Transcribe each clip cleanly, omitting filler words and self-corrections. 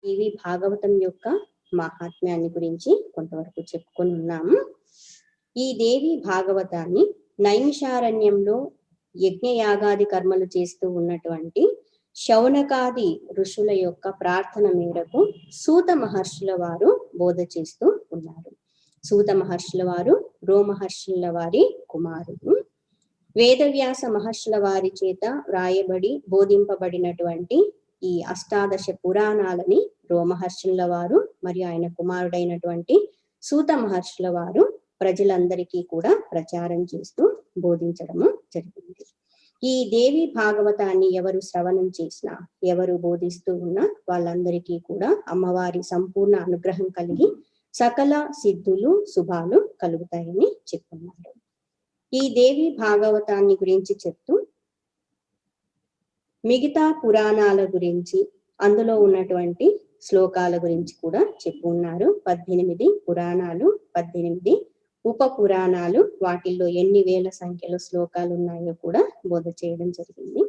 దేవి భాగవతం యొక్క మహాత్మ్యాన్ని గురించి కొంతవరకు చెప్పుకొని ఉన్నాము. ఈ దేవి భాగవతాన్ని నైమిషారణ్యంలో యజ్ఞయాగాది కర్మలు చేస్తూ ఉన్నటువంటి శౌనకాది ఋషుల యొక్క ప్రార్థన మేరకు సూత మహర్షుల వారు బోధ చేస్తూ ఉన్నారు. సూత మహర్షుల వారు రోమహర్షుల వారి కుమారుడు. వేదవ్యాస మహర్షుల వారి చేత వ్రాయబడి బోధింపబడినటువంటి ఈ అష్టాదశ పురాణాలని రోమహర్షుల వారు మరియు ఆయన కుమారుడైనటువంటి సూత మహర్షుల వారు ప్రజలందరికీ కూడా ప్రచారం చేస్తూ బోధించడము జరిగింది. ఈ దేవి భాగవతాన్ని ఎవరు శ్రవణం చేసినా, ఎవరు బోధిస్తూ ఉన్నా వాళ్ళందరికీ కూడా అమ్మవారి సంపూర్ణ అనుగ్రహం కలిగి సకల సిద్ధులు శుభాలు కలుగుతాయని చెప్పున్నారు. ఈ దేవి భాగవతాన్ని గురించి చెప్తూ మిగతా పురాణాల గురించి, అందులో ఉన్నటువంటి శ్లోకాల గురించి కూడా చెప్పున్నారు. 18 పురాణాలు, 18 ఉప పురాణాలు, వాటిల్లో ఎన్ని వేల సంఖ్యలో శ్లోకాలు ఉన్నాయో కూడా బోధ చేయడం జరిగింది.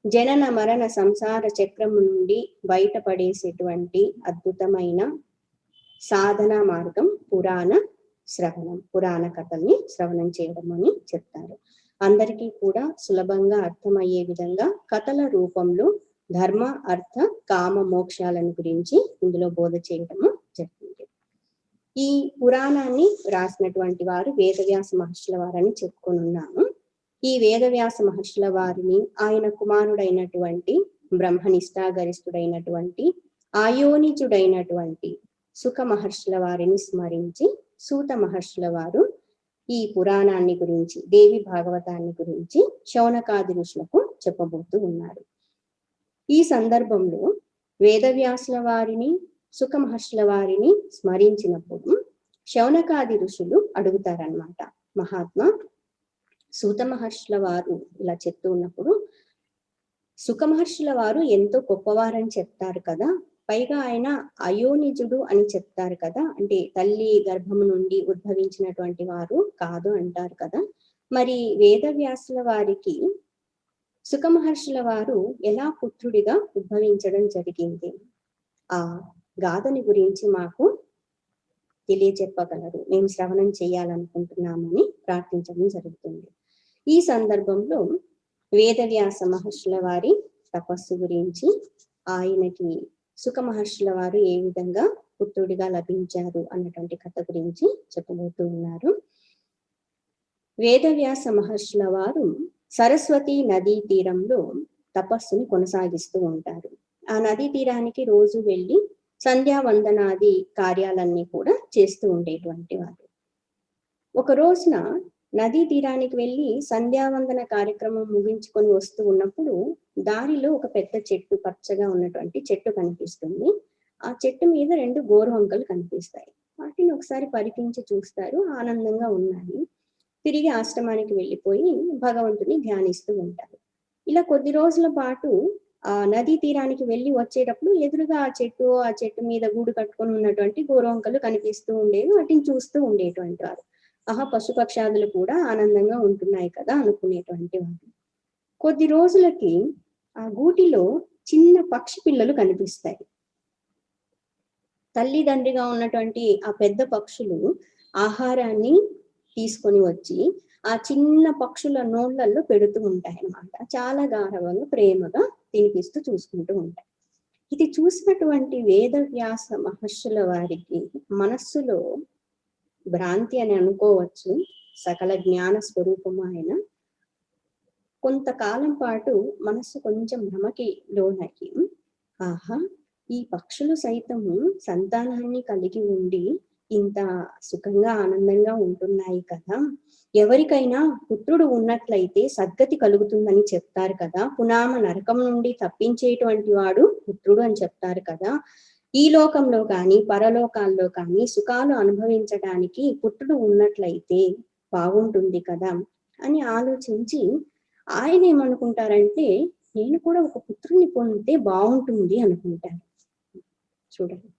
జనన మరణ సంసార చక్రము నుండి బయటపడేసేటువంటి అద్భుతమైన సాధన మార్గం పురాణ శ్రవణం, పురాణ కథల్ని శ్రవణం చేయడం అని చెప్తారు. అందరికీ కూడా సులభంగా అర్థమయ్యే విధంగా కథల రూపంలో ధర్మ, అర్థ, కామ, మోక్షాలను గురించి ఇందులో బోధ చేయడము జరిగింది. ఈ పురాణాన్ని రాసినటువంటి వారు వేదవ్యాస మహర్షుల వారని చెప్పుకొని ఉన్నాము. ఈ వేదవ్యాస మహర్షుల వారిని ఆయన కుమారుడైనటువంటి బ్రహ్మనిష్ఠాగరిష్ఠుడైనటువంటి ఆయోనిజుడైనటువంటి సుఖ మహర్షుల వారిని స్మరించి సూత మహర్షుల వారు ఈ పురాణాన్ని గురించి, దేవి భాగవతాన్ని గురించి శౌనకాది ఋషులకు చెప్పబోతూ ఉన్నారు. ఈ సందర్భంలో వేదవ్యాసుల వారిని, సుఖ మహర్షుల వారిని స్మరించినప్పుడు శౌనకాది ఋషులు అడుగుతారనమాట, మహాత్మా సూత మహర్షుల వారు ఇలా చెప్తూ ఉన్నప్పుడు సుఖ మహర్షుల వారు ఎంతో గొప్పవారని చెప్తారు కదా, పైగా ఆయన అయోనిజుడు అని చెప్తారు కదా, అంటే తల్లి గర్భము నుండి ఉద్భవించినటువంటి వారు కాదు అంటారు కదా, మరి వేదవ్యాసుల వారికి సుఖ మహర్షుల వారు ఎలా పుత్రుడిగా ఉద్భవించడం జరిగింది? ఆ గాథని గురించి మాకు తెలియచెప్పగలరు, మేము శ్రవణం చేయాలనుకుంటున్నామని ప్రార్థించడం జరుగుతుంది. ఈ సందర్భంలో వేదవ్యాస మహర్షుల వారి తపస్సు గురించి, ఆయనకి సుఖ మహర్షుల వారు ఏ విధంగా పుత్రుడిగా లభించారు అన్నటువంటి కథ గురించి చెప్పబోతూ ఉన్నారు. వేదవ్యాస మహర్షుల వారు సరస్వతి నదీ తీరంలో తపస్సుని కొనసాగిస్తూ ఉంటారు. ఆ నదీ తీరానికి రోజు వెళ్ళి సంధ్యావందనాది కార్యాలన్నీ కూడా చేస్తూ ఉండేటువంటి వారు. ఒక రోజున నదీ తీరానికి వెళ్ళి సంధ్యావందన కార్యక్రమం ముగించుకొని వస్తూ ఉన్నప్పుడు దారిలో ఒక పెద్ద చెట్టు, పచ్చగా ఉన్నటువంటి చెట్టు కనిపిస్తుంది. ఆ చెట్టు మీద 2 గోరువంకలు కనిపిస్తాయి. వాటిని ఒకసారి పరికించి చూస్తారు, ఆనందంగా ఉన్నాయి. తిరిగి ఆశ్రమానికి వెళ్ళిపోయి భగవంతుని ధ్యానిస్తూ ఉంటారు. ఇలా కొద్ది రోజుల పాటు ఆ నదీ తీరానికి వెళ్ళి వచ్చేటప్పుడు ఎదురుగా ఆ చెట్టు మీద గూడు కట్టుకొని ఉన్నటువంటి గోరువంకలు కనిపిస్తూ ఉండేవి. వాటిని చూస్తూ ఉండేటువంటి వారు. ఆహా, పశుపక్షాదులు కూడా ఆనందంగా ఉంటున్నాయి కదా అనుకునేటువంటి వారు. కొద్ది రోజులకి ఆ గూటిలో చిన్న పక్షి పిల్లలు కనిపిస్తాయి. తల్లిదండ్రిగా ఉన్నటువంటి ఆ పెద్ద పక్షులు ఆహారాన్ని తీసుకొని వచ్చి ఆ చిన్న పక్షుల నోళ్లలో పెడుతూ ఉంటాయి అన్నమాట. చాలా గారవంగా, ప్రేమగా తినిపిస్తూ చూసుకుంటూ ఉంటాయి. ఇది చూసినటువంటి వేదవ్యాస మహర్షుల వారికి మనస్సులో భ్రాంతి అని అనుకోవచ్చు, సకల జ్ఞాన స్వరూపము ఆయన. కొంతకాలం పాటు మనస్సు కొంచెం భ్రమకి లోనకి, ఆహా, ఈ పక్షులు సైతము సంతానాన్ని కలిగి ఉండి ఇంత సుఖంగా ఆనందంగా ఉంటున్నాయి కదా, ఎవరికైనా పుత్రుడు ఉన్నట్లయితే సద్గతి కలుగుతుందని చెప్తారు కదా, పునామ నరకం నుండి తప్పించేటువంటి వాడు పుత్రుడు అని చెప్తారు కదా, ఈ లోకంలో కానీ పరలోకాల్లో కానీ సుఖాలు అనుభవించడానికి పుత్రుడు ఉన్నట్లయితే బాగుంటుంది కదా అని ఆలోచించి ఆయన ఏమనుకుంటారంటే, నేను కూడా ఒక పుత్రుని పొందితే బాగుంటుంది అనుకుంటారు. చూడండి,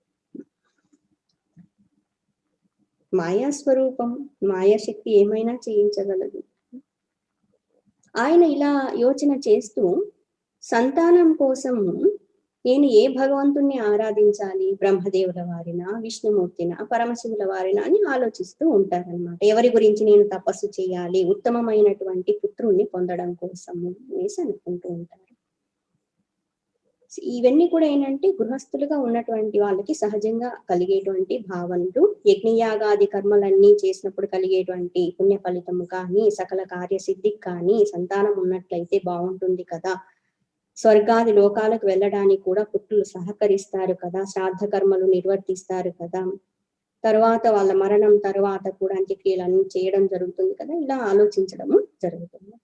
మాయాస్వరూపం, మాయాశక్తి ఏమైనా చేయించగలదు. ఆయన ఇలా యోచన చేస్తూ సంతానం కోసము నేను ఏ భగవంతుణ్ణి ఆరాధించాలి, బ్రహ్మదేవుల వారినా, విష్ణుమూర్తినా, పరమశివుల వారినా అని ఆలోచిస్తూ ఉంటారనమాట. ఎవరి గురించి నేను తపస్సు చేయాలి, ఉత్తమమైనటువంటి పుత్రుణ్ణి పొందడం కోసము అనేసి అనుకుంటూ ఉంటారు. ఇవన్నీ కూడా ఏంటంటే గృహస్థులుగా ఉన్నటువంటి వాళ్ళకి సహజంగా కలిగేటువంటి భావనలు, యజ్ఞయాగాది కర్మలన్నీ చేసినప్పుడు కలిగేటువంటి పుణ్య ఫలితము కానీ, సకల కార్యసిద్ధికి కానీ, సంతానం ఉన్నట్లయితే బాగుంటుంది కదా, స్వర్గాది లోకాలకు వెళ్ళడానికి కూడా పుత్రులు సహకరిస్తారు కదా, శ్రాద్ధ కర్మలు నిర్వర్తిస్తారు కదా, తర్వాత వాళ్ళ మరణం తర్వాత కూడా అంత్యక్రియలన్నీ చేయడం జరుగుతుంది కదా, ఇలా ఆలోచించడము జరుగుతుంది.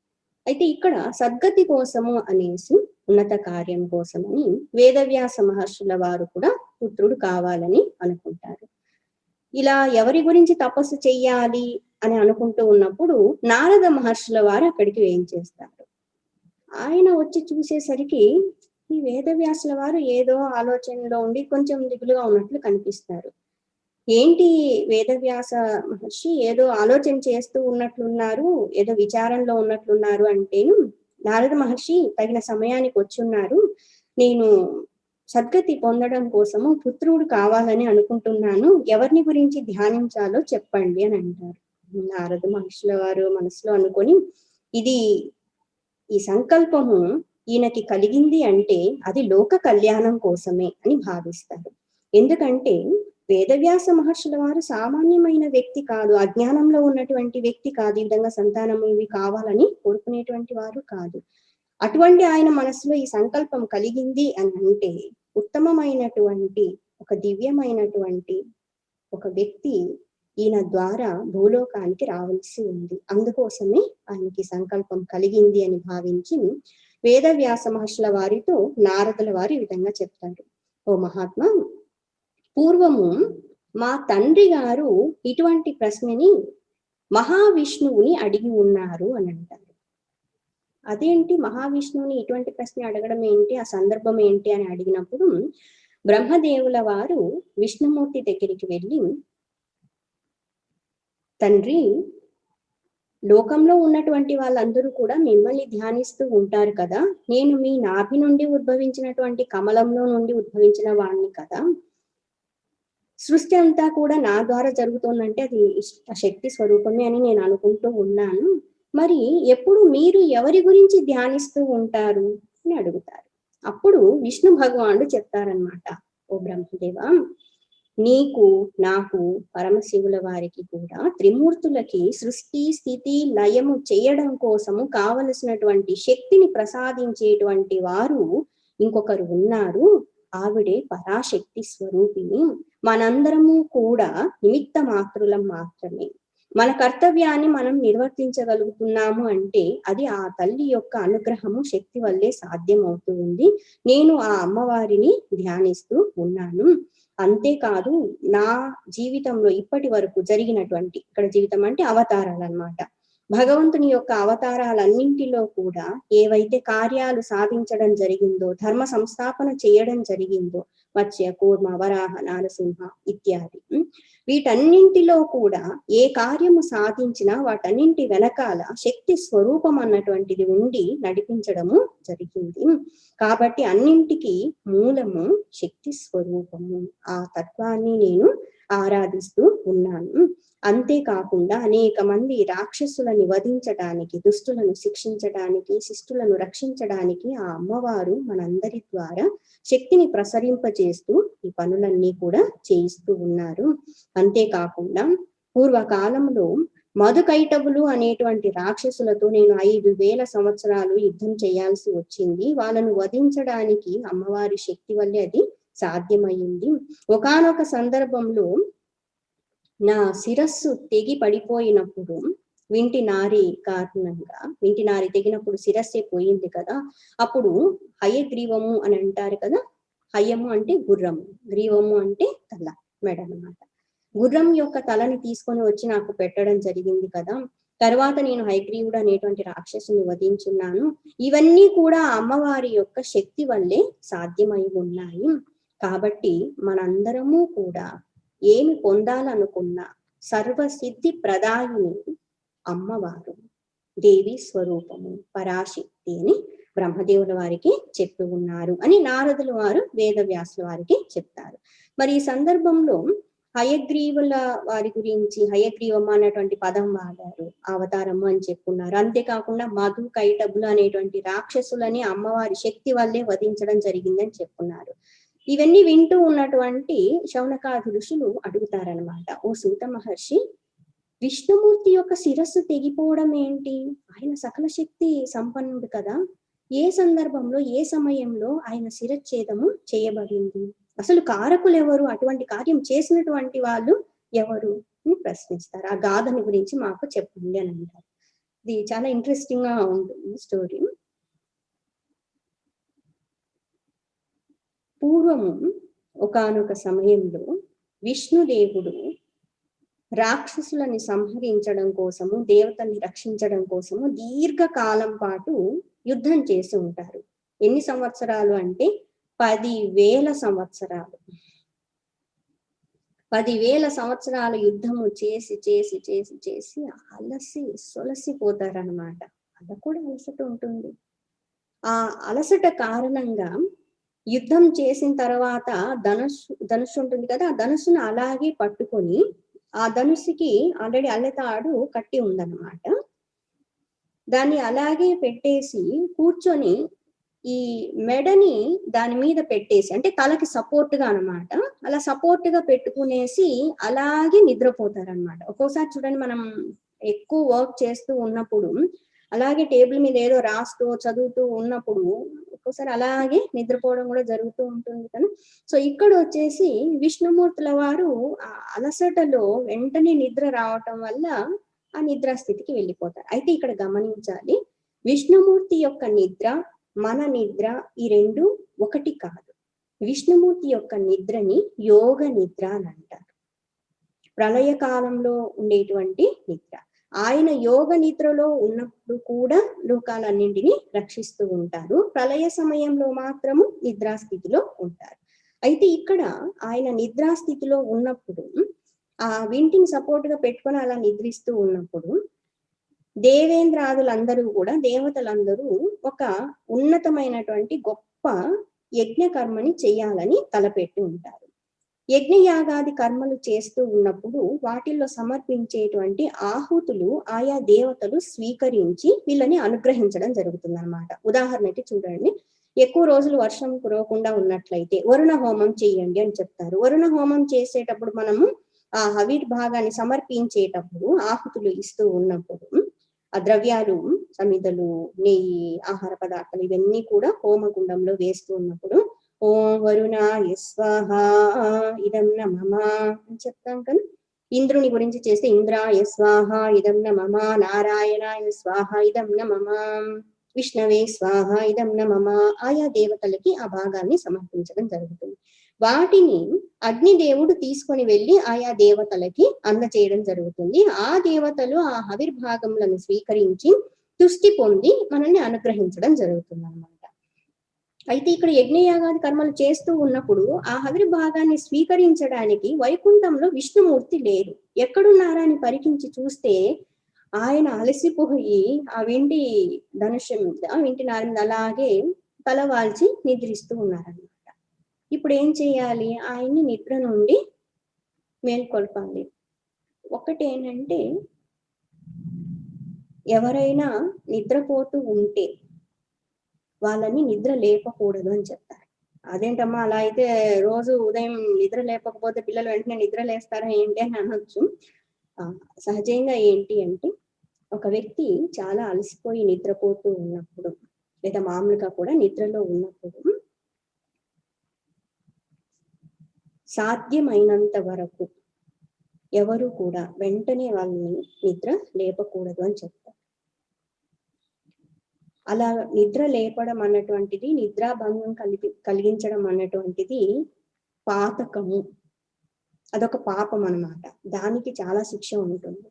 అయితే ఇక్కడ సద్గతి కోసము అనేసి, ఉన్నత కార్యం కోసమని వేదవ్యాస మహర్షుల వారు కూడా పుత్రుడు కావాలని అనుకుంటారు. ఇలా ఎవరి గురించి తపస్సు చెయ్యాలి అని అనుకుంటూ ఉన్నప్పుడు నారద మహర్షుల వారు అక్కడికి ఏం చేస్తారు. ఆయన వచ్చి చూసేసరికి ఈ వేదవ్యాసుల వారు ఏదో ఆలోచనలో ఉండి కొంచెం దిగులుగా ఉన్నట్లు కనిపిస్తారు. ఏంటి వేదవ్యాస మహర్షి ఏదో ఆలోచన చేస్తూ ఉన్నట్లున్నారు, ఏదో విచారంలో ఉన్నట్లున్నారు అంటేను, నారద మహర్షి తగిన సమయానికి వచ్చున్నారు, నేను సద్గతి పొందడం కోసము పుత్రుడు కావాలని అనుకుంటున్నాను, ఎవరిని గురించి ధ్యానించాలో చెప్పండి అని అంటారు. నారద మహర్షుల వారు మనసులో అనుకొని, ఈ సంకల్పము ఈయనకి కలిగింది అంటే అది లోక కళ్యాణం కోసమే అని భావిస్తారు. ఎందుకంటే వేదవ్యాస మహర్షుల వారు సామాన్యమైన వ్యక్తి కాదు, అజ్ఞానంలో ఉన్నటువంటి వ్యక్తి కాదు, ఈ విధంగా సంతానం ఇవి కావాలని కోరుకునేటువంటి వారు కాదు. అటువంటి ఆయన మనసులో ఈ సంకల్పం కలిగింది అని అంటే ఉత్తమమైనటువంటి ఒక దివ్యమైనటువంటి ఒక వ్యక్తి ఈయన ద్వారా భూలోకానికి రావాల్సి ఉంది, అందుకోసమే ఆయనకి సంకల్పం కలిగింది అని భావించి వేదవ్యాస మహర్షుల వారితో నారదుల వారు ఈ విధంగా చెప్తారు. ఓ మహాత్మా, పూర్వము మా తండ్రి గారు ఇటువంటి ప్రశ్నని మహావిష్ణువుని అడిగి ఉన్నారు అని అంటారు. అదేంటి మహావిష్ణువుని ఇటువంటి ప్రశ్న అడగడం ఏంటి, ఆ సందర్భం ఏంటి అని అడిగినప్పుడు బ్రహ్మదేవుల వారు విష్ణుమూర్తి దగ్గరికి వెళ్ళి, తండ్రి, లోకంలో ఉన్నటువంటి వాళ్ళందరూ కూడా మిమ్మల్ని ధ్యానిస్తూ ఉంటారు కదా, నేను మీ నాభి నుండి ఉద్భవించినటువంటి కమలంలో నుండి ఉద్భవించిన వాణ్ణి కదా, సృష్టి అంతా కూడా నా ద్వారా జరుగుతుందంటే అది శక్తి స్వరూపమే అని నేను అనుకుంటూ ఉన్నాను, మరి ఎప్పుడు మీరు ఎవరి గురించి ధ్యానిస్తూ ఉంటారు అని అడుగుతారు. అప్పుడు విష్ణు భగవానుడు చెప్తారనమాట, ఓ బ్రహ్మదేవ, నీకు నాకు పరమశివుల వారికి కూడా త్రిమూర్తులకి సృష్టి స్థితి లయము చేయడం కోసము కావలసినటువంటి శక్తిని ప్రసాదించేటువంటి వారు ఇంకొకరు ఉన్నారు, ఆవిడే పరాశక్తి స్వరూపిణి, మనందరము కూడా నిమిత్త మాత్రులం మాత్రమే, మన కర్తవ్యాన్ని మనం నిర్వర్తించగలుగుతున్నాము అంటే అది ఆ తల్లి యొక్క అనుగ్రహము శక్తి వల్లే సాధ్యమవుతూ ఉంది, నేను ఆ అమ్మవారిని ధ్యానిస్తూ ఉన్నాను, అంతేకాదు నా జీవితంలో ఇప్పటి వరకు జరిగినటువంటి, ఇక్కడ జీవితం అంటే అవతారాలు అన్నమాట, భగవంతుని యొక్క అవతారాలన్నింటిలో కూడా ఏవైతే కార్యాలు సాధించడం జరిగిందో, ధర్మ సంస్థాపన చేయడం జరిగిందో, మత్స్య కూర్మ వరాహ నారసింహ ఇత్యాది, వీటన్నింటిలో కూడా ఏ కార్యము సాధించినా వాటన్నింటి వెనకాల శక్తి స్వరూపం అన్నటువంటిది ఉండి నడిపించడము జరిగింది. కాబట్టి అన్నింటికి మూలము శక్తి స్వరూపము, ఆ తత్వాన్ని నేను ఆరాధిస్తూ ఉన్నాను. అంతేకాకుండా అనేక మంది రాక్షసులను వధించడానికి, దుష్టులను శిక్షించడానికి, శిష్టులను రక్షించడానికి ఆ అమ్మవారు మనందరి ద్వారా శక్తిని ప్రసరింపజేస్తూ ఈ పనులన్నీ కూడా చేయిస్తూ ఉన్నారు. అంతేకాకుండా పూర్వకాలంలో మధుకైటవులు అనేటువంటి రాక్షసులతో నేను 5,000 సంవత్సరాలు యుద్ధం చేయాల్సి వచ్చింది, వాళ్ళను వధించడానికి అమ్మవారి శక్తి వల్లే అది సాధ్యమైంది. ఒకానొక సందర్భంలో నా శిరస్సు తెగి పడిపోయినప్పుడు, వింటి నారి కారణంగా, వింటి నారి తెగినప్పుడు శిరస్సే పోయింది కదా, అప్పుడు హయగ్రీవము అని అంటారు కదా, హయము అంటే గుర్రము, గ్రీవము అంటే తల, మెడ అన్నమాట. గుర్రం యొక్క తలని తీసుకొని వచ్చి నాకు పెట్టడం జరిగింది కదా, తర్వాత నేను హయగ్రీవుడు అనేటువంటి రాక్షసుని వధించున్నాను, ఇవన్నీ కూడా అమ్మవారి యొక్క శక్తి వల్లే సాధ్యమై ఉన్నాయి. కాబట్టి మనందరము కూడా ఏమి పొందాలనుకున్నా సర్వసిద్ధి ప్రదాయిని అమ్మవారు, దేవి స్వరూపము, పరాశక్తి అని బ్రహ్మదేవుల వారికి చెప్పి ఉన్నారు అని నారదుల వారు వేదవ్యాసుల వారికి చెప్తారు. మరి ఈ సందర్భంలో హయగ్రీవుల వారి గురించి హయగ్రీవమ్మ అనేటువంటి పదం వాడారు, అవతారము అని చెప్పున్నారు. అంతేకాకుండా మధు కైటబులు అనేటువంటి రాక్షసులని అమ్మవారి శక్తి వల్లే వధించడం జరిగిందని చెప్పున్నారు. ఇవన్నీ వింటూ ఉన్నటువంటి శౌనకాది ఋషులు అడుగుతారనమాట, ఓ సూత మహర్షి, విష్ణుమూర్తి యొక్క శిరస్సు తెగిపోవడం ఏంటి? ఆయన సకల శక్తి సంపన్నుడు కదా, ఏ సందర్భంలో ఏ సమయంలో ఆయన శిరచ్ఛేదము చేయబడింది? అసలు కారకులు ఎవరు? అటువంటి కార్యం చేసినటువంటి వాళ్ళు ఎవరు అని ప్రశ్నిస్తారు. ఆ గాథని గురించి మాకు చెప్పండి అని అంటారు. ఇది చాలా ఇంట్రెస్టింగ్ గా ఉంటుంది స్టోరీ. పూర్వము ఒకానొక సమయంలో విష్ణుదేవుడు రాక్షసులని సంహరించడం కోసము, దేవతల్ని రక్షించడం కోసము దీర్ఘకాలం పాటు యుద్ధం చేసి ఉంటారు. ఎన్ని సంవత్సరాలు అంటే 10,000 సంవత్సరాలు. 10,000 సంవత్సరాల యుద్ధము చేసి చేసి చేసి చేసి అలసి సొలసిపోతారనమాట. అలా కూడా అలసట ఉంటుంది. ఆ అలసట కారణంగా యుద్ధం చేసిన తర్వాత ధనుస్సు ఉంటుంది కదా, ఆ ధనుస్సును అలాగే పట్టుకొని, ఆ ధనుస్సుకి ఆల్రెడీ అల్లెతాడు కట్టి ఉందన్నమాట, దాన్ని అలాగే పెట్టేసి కూర్చొని ఈ మెడని దాని మీద పెట్టేసి, అంటే తలకి సపోర్ట్ గా అనమాట, అలా సపోర్ట్ గా పెట్టుకునేసి అలాగే నిద్రపోతారనమాట. ఒక్కోసారి చూడండి, మనం ఎక్కువ వర్క్ చేస్తూ ఉన్నప్పుడు అలాగే టేబుల్ మీద ఏదో రాస్తూ చదువుతూ ఉన్నప్పుడు ఒక్కోసారి అలాగే నిద్రపోవడం కూడా జరుగుతూ ఉంటుంది కదా. సో ఇక్కడ వచ్చేసి విష్ణుమూర్తుల వారు ఆ అలసటలో వెంటనే నిద్ర రావటం వల్ల ఆ నిద్రా స్థితికి వెళ్ళిపోతారు. అయితే ఇక్కడ గమనించాలి, విష్ణుమూర్తి యొక్క నిద్ర, మన నిద్ర ఈ రెండు ఒకటి కాదు. విష్ణుమూర్తి యొక్క నిద్రని యోగ నిద్ర అని అంటారు. ప్రళయ కాలంలో ఉండేటువంటి నిద్ర. ఆయన యోగ నిద్రలో ఉన్నప్పుడు కూడా లోకాలన్నింటినీ రక్షిస్తూ ఉంటారు. ప్రళయ సమయంలో మాత్రము నిద్రాస్థితిలో ఉంటారు. అయితే ఇక్కడ ఆయన నిద్రాస్థితిలో ఉన్నప్పుడు ఆ వింటిని సపోర్ట్ గా పెట్టుకొని అలా నిద్రిస్తూ ఉన్నప్పుడు దేవేంద్రాదులందరూ కూడా, దేవతలందరూ ఒక ఉన్నతమైనటువంటి గొప్ప యజ్ఞ కర్మని చేయాలని తలపెట్టి ఉంటారు. యజ్ఞయాగాది కర్మలు చేస్తూ ఉన్నప్పుడు వాటిల్లో సమర్పించేటువంటి ఆహుతులు ఆయా దేవతలు స్వీకరించి వీళ్ళని అనుగ్రహించడం జరుగుతుంది అనమాట. ఉదాహరణకి చూడండి, ఎక్కువ రోజులు వర్షం కురవకుండా ఉన్నట్లయితే వరుణ హోమం చేయండి అని చెప్తారు. వరుణ హోమం చేసేటప్పుడు మనము ఆ హవిర్భాగాన్ని సమర్పించేటప్పుడు ఆహుతులు ఇస్తూ ఉన్నప్పుడు ఆ ద్రవ్యాలు, సమిధలు, నెయ్యి, ఆహార పదార్థాలు ఇవన్నీ కూడా హోమగుండంలో వేస్తూ ఉన్నప్పుడు ఓం వరుణాయ స్వాహ ఇదం నమః అని చెప్తాం కదా. ఇంద్రుని గురించి చేస్తే ఇంద్రాయ స్వాహ ఇదం నమః, నారాయణాయ స్వాహ ఇదం నమః, విష్ణవే స్వాహ ఇదం నమః, ఆయా దేవతలకి ఆ భాగాన్ని సమర్పించడం జరుగుతుంది. వాటిని అగ్నిదేవుడు తీసుకొని వెళ్ళి ఆయా దేవతలకి అందచేయడం జరుగుతుంది. ఆ దేవతలు ఆ హవిర్భాగములను స్వీకరించి తుష్టి పొంది మనల్ని అనుగ్రహించడం జరుగుతుంది అన్నమాట. అయితే ఇక్కడ యజ్ఞయాగాది కర్మలు చేస్తూ ఉన్నప్పుడు ఆ హవిర్భాగాన్ని స్వీకరించడానికి వైకుంఠంలో విష్ణుమూర్తి లేరు. ఎక్కడున్నారా అని పరికించి చూస్తే ఆయన అలసిపోయి ఆ వింటి ధనుష్య మీద, వింటి నారి మీద అలాగే తలవాల్చి నిద్రిస్తూ ఉన్నారన్నమాట. ఇప్పుడు ఏం చేయాలి? ఆయన్ని నిద్ర నుండి మేల్కొల్పాలి. ఒకటేంటంటే, ఎవరైనా నిద్రపోతూ ఉంటే వాళ్ళని నిద్ర లేపకూడదు అని చెప్తారు. అదేంటమ్మా అలా అయితే రోజు ఉదయం నిద్ర లేపకపోతే పిల్లలు వెంటనే నిద్ర లేస్తారా ఏంటి అని అనొచ్చు. సహజంగా ఏంటి అంటే, ఒక వ్యక్తి చాలా అలసిపోయి నిద్రపోతూ ఉన్నప్పుడు, లేదా మామూలుగా కూడా నిద్రలో ఉన్నప్పుడు సాధ్యమైనంత వరకు ఎవరు కూడా వెంటనే వాళ్ళని నిద్ర లేపకూడదు అని చెప్తారు. అలా నిద్ర లేపడం అన్నటువంటిది, నిద్రాభంగం కలిగించడం అన్నటువంటిది పాతకము, అదొక పాపం అన్నమాట. దానికి చాలా శిక్ష ఉంటుంది.